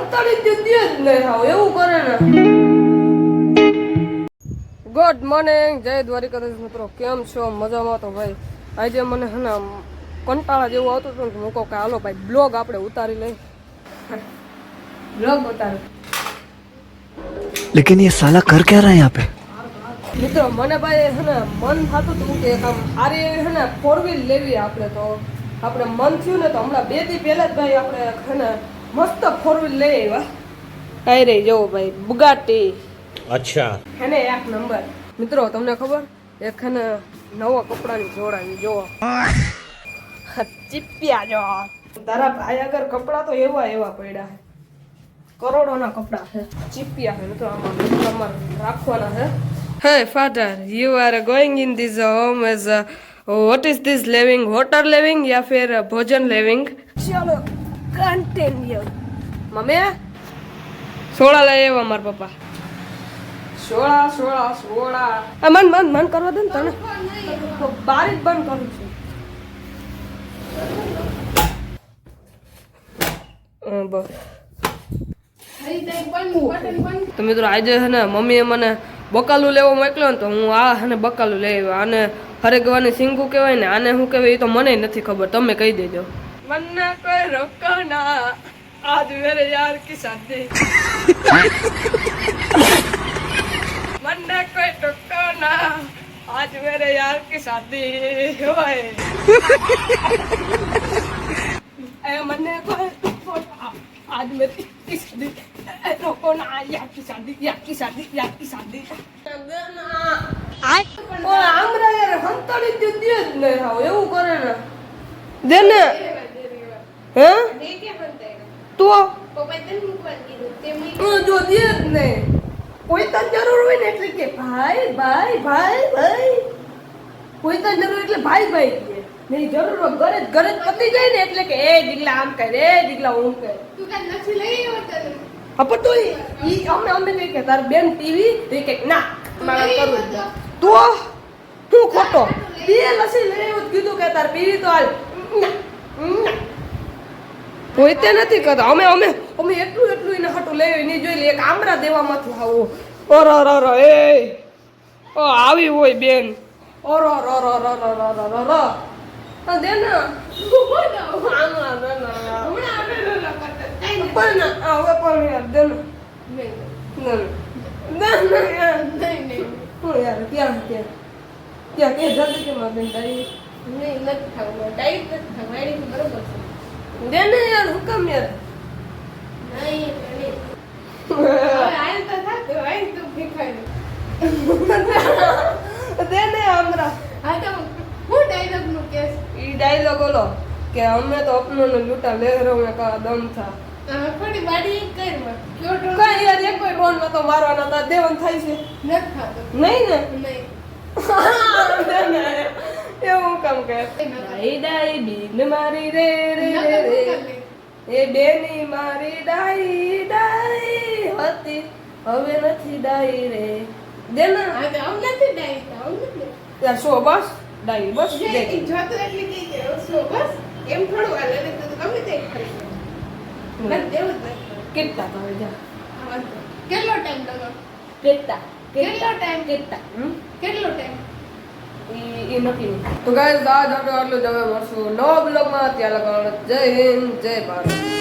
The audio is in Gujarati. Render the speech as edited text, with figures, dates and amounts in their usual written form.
હંતાડી દીધી જ નહીં હાવ એવું કરે ને. ગુડ મોર્નિંગ, જય દ્વારિકાધીશ મિત્રો, કેમ છો? મજામાં તો ભાઈ. આજે મને હે ને કંટાળા જેવું આવતું હતું ને હું કહું કે હાલો ભાઈ બ્લોગ આપણે ઉતારી લઈ. બ્લોગ ઉતાર. लेकिन ये साला कर क्या रहा है यहाँ पे? મિત્રો મને ભાઈ હે ને મન થતું હતું કે આમ આરે હે ને 4 વ્હીલ લેવી આપણે. તો આપણે મન થયું ને તો હમણાં 2 દી પહેલા જ ભાઈ આપણે હે ને મસ્ત 4 વ્હીલ લઈ આવ્યા. કઈ રહી જવો ભાઈ બુગાટી. અચ્છા એને એક નંબર. મિત્રો તમને ખબર એક હે ને નવા કપડાની જોડાની જોવો ચીપિયા જો તારા ભાઈ આગળ કપડા તો એવા એવા પડ્યા છે, કરોડોના કપડા છે, ચીપિયા છે. મિત્રો આમાં તમારે રાખવાના છે. Hey father, you are going in this home as what is this living? Water living या फिर भोजन living? चलो कंटिन्यू. मम्मी सोळा લઈ આવ્યા મારા પપ્પા. સોળા મન કરવા દે ને તને. બારી જ બંધ કરું છું. બસ તો મિત્રો આજે છે ને મમ્મીએ મને બકાલું લેવો મોકલ્યો ને તો હું આ હે ને બકાલું લઈ આવ્યા. આને હરેગવાની સિંગું કહેવાય ને, આને શું કહેવાય એ તો મને નથી ખબર, તમે કહી દેજો. મને કોઈ રોકો ના આજ મેરે યાર કી શાદી. મને કોઈ રોકો ના આજ મેરે યાર કી શાદી હોય. મને કોઈ आज मेरी शादी रोको ना यार की शादी हमरा यार હંતાડી દીધી જ નહીં હાવ એવું કરે ને. દે ને હે તો જો દે જ નહીં. કોઈ તને જરૂર હોય ને એટલે કે ભાઈ ભાઈ ભાઈ ભાઈ. કોઈ તને જરૂર એટલે ભાઈ ભાઈ કે નહીં. જરૂર ઘરે ઘરે પતી જાય ને એટલે કે એ દીકલા આમ કરે, એ દીકલા હું કરે. તું કાઈ નથી લઈ આવ્યો? હા તો ઈ અમે કઈ કે તાર બેન ટીવી તો કે ના મારા કરું તો તું ખોટો બે લસી લઈ આવ્યો કીધું કે તાર બીવી તો હાલ કોઈ તે નથી કરતા. અમે એટલું એને હાટું લઈ નહીં જોઈ લે. એક આમરા દેવામાંથી આવો ઓર એ ઓ આવી હોય બેન ઓર દે ના પણ હવે પણ યાર દે યાર ક્યાં કે જલ્દી કે માં બેન તારી નહીં નથી ખાવું ડાઈટ નથી ખાવું બરોબર છે. દે ને યાર હુકમ યાર નહીં આય તો થાક આય તો ભીખાય દે ને हमरा. હા તો હું ડાયલોગ નું કેસ ઈ ડાયલોગ ઓલો કે અમે તો અપનો ને લૂટા લહેરો મે કા દમ થા થોડી બાડી કર મત ક્યો ડ્રોન કઈ યાર એક કોઈ ડ્રોન માં તો મારવાના તા દેવન થાય છે નથી થાતો નહીં ને નહીં એવું કામ કર. ડાઈ બીન મારી રે રે રે એ બેની મારી ડાઈ હતી હવે નથી ડાઈ રે. દે ના આ તો નથી ડાઈ આવ નથી યાર સો બસ ડાઈ બસ દે જો તો એટલે કે સો બસ એમ થોડું હાલે ને તો ગમે તે ખરી ના દેવ કેટલા કહે જા કેટલો ટાઈમ લાગો કેટલો ટાઈમ કેટલો ટાઈમ એ નથી. તો ગાઈસ આજ આપણે આટલું જ. હવે મળશું નવા બ્લોગમાં. ત્યાં લગાડો જય હિન્દ જય ભારત.